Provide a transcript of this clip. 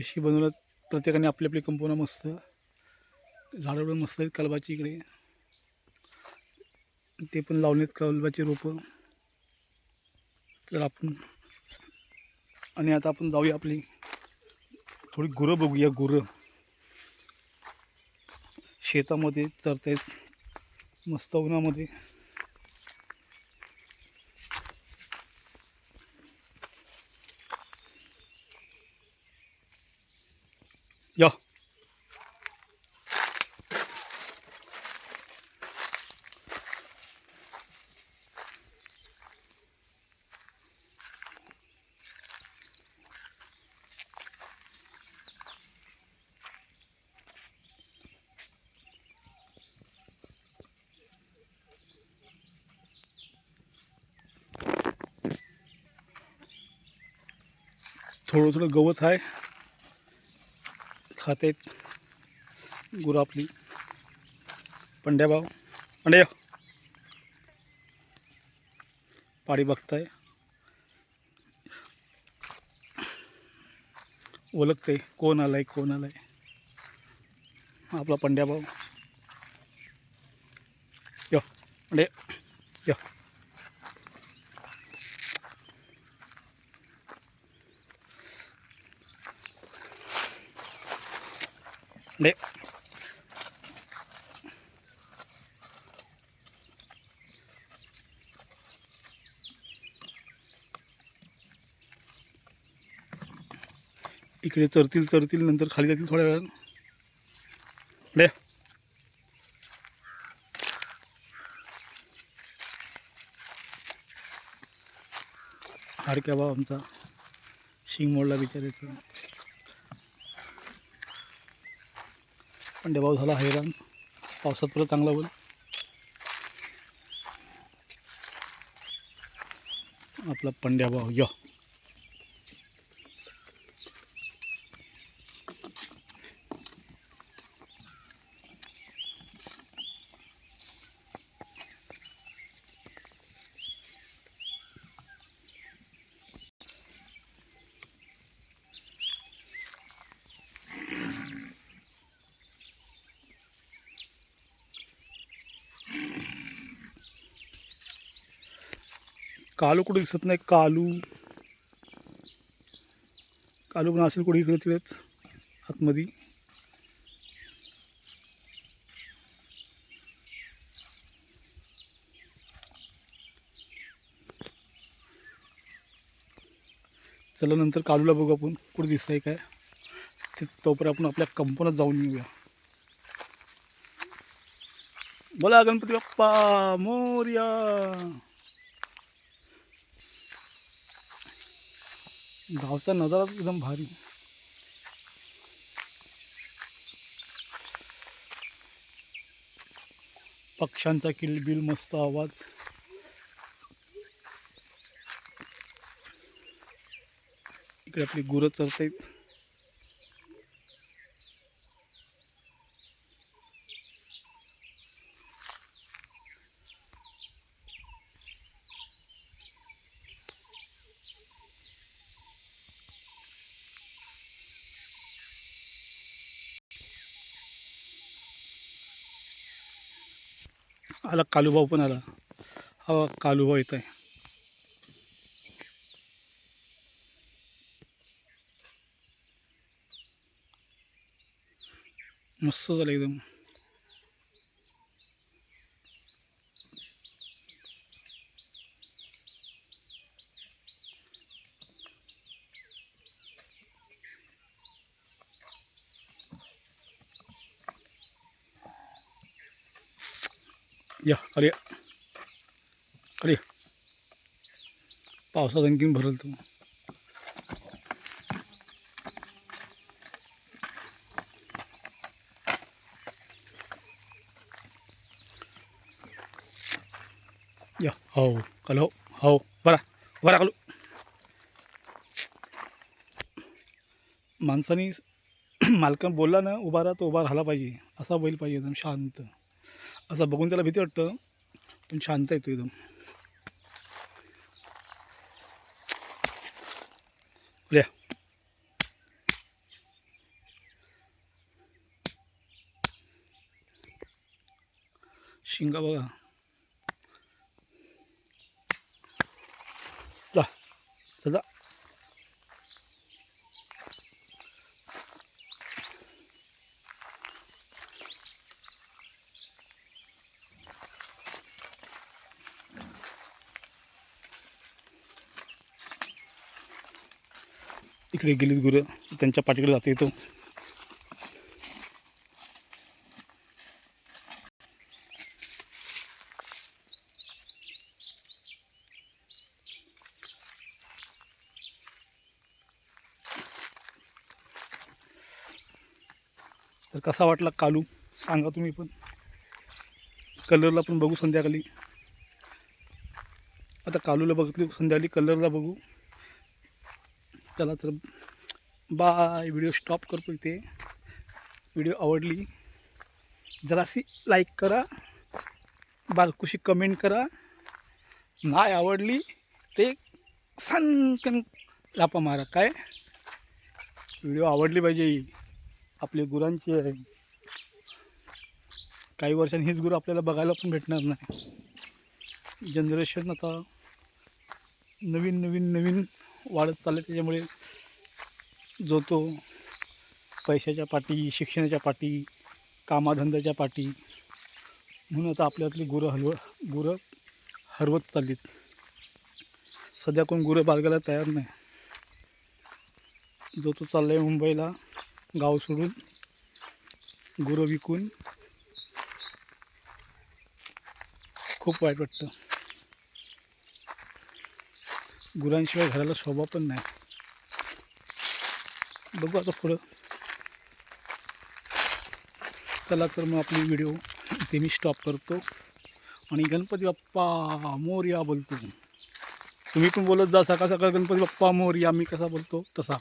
अशी बनवलं. प्रत्येकाने आपली आपली कंपनी मस्त झाडं पण मस्त आहेत कलबाची इकडे. ते पण लावलेत कलबाची रोपं. तर आपण आणि आता आपण जाऊया आपली थोडी गुरं बघूया. गुरं शेतामध्ये चरतायत मस्त उन्हामध्ये. या थोडं थोडं गवत आहे, खातेत गुरं आपली. पंड्या भाऊ, पंड्या पाडी बघताय, ओळखते कोण आलाय कोण आलाय. आपला पंड्या भाऊ. यो पंड्या यो. पंड्या इकडे चरतील नंतर खाली जातील थोड्या वेळात. पंड्या हाडक्या भाऊ आमचा शिंग मोडला बिचारायचं. पंड्या भाऊ झाला हैराण. पावसात परत चांगला बोल. आपला पंड्या भाऊ या. कालू कुठे दिसत नाही. कालू कालू पण असेल कुठे इकडे तिकडे आतमध्ये. चला नंतर कालूला बघू आपण कुठे दिसतंय काय ते. तोपर्यंत आपण आपल्या कंपनीत जाऊन येऊया. बोला गणपती बाप्पा मोरया. गावचा नजारा एकदम भारी. पक्ष्यांचा किलबिल मस्त आवाज. इकडे आपली गुरं चरतायत. आला कालूभाऊ पण आला. हा कालूभाऊ येत आहे. मस्त झालं एकदम. या अरे अरे पावसात आणखीन भरल तो. या हो कालू हो बरा बरा कालू. माणसाने मालकानं बोलला ना उभा राहा, तो उभा राहिला पाहिजे. असा बैल पाहिजे एकदम शांत. असा बघून त्याला भीती वाटतं पण शांत येतो एकदम. या शिंगा बघा. जा चला. इकडे गेलीत गुरं, त्यांच्या पाठीकडे जाते तो. तर कसा वाटला कालू सांगा तुम्ही पण. कलरला पण बघू संध्याकाळी. आता कालूला बघितली संध्याकाळी, कलरला बघू. चला तर बाय. व्हिडिओ स्टॉप करतो इथे. व्हिडिओ आवडली जराशी लाईक करा, बारकुशी कमेंट करा. नाही आवडली ते सनकन लापा मारा. काय व्हिडिओ आवडली पाहिजे. आपले गुरांची आहे. काही वर्षांनी हीच गुरं आपल्याला बघायला पण भेटणार नाही. जनरेशन आता नवीन नवीन नवीन वाढत चालले. त्याच्यामुळे जो तो पैशाच्या पाठी, शिक्षणाच्या पाठी, कामाधंद्याच्या पाठी, म्हणून आता आपल्यातली गुरं हरवत चाललीत. सध्या कोण गुरं बाळगायला तयार नाही. जो तो चालला आहे मुंबईला गाव सोडून, गुरं विकून. खूप वाईट वाटतं. गुरांशिवाय घराला शोभा पण नाही. बघू आता पुढं. चला तर मग आपली व्हिडिओ इथे मी स्टॉप करतो आणि गणपती बाप्पा मोरया बोलतो. तुम्ही पण बोलत जा सकाळ सकाळ गणपती बाप्पा मोरया. मी कसा बोलतो तसा.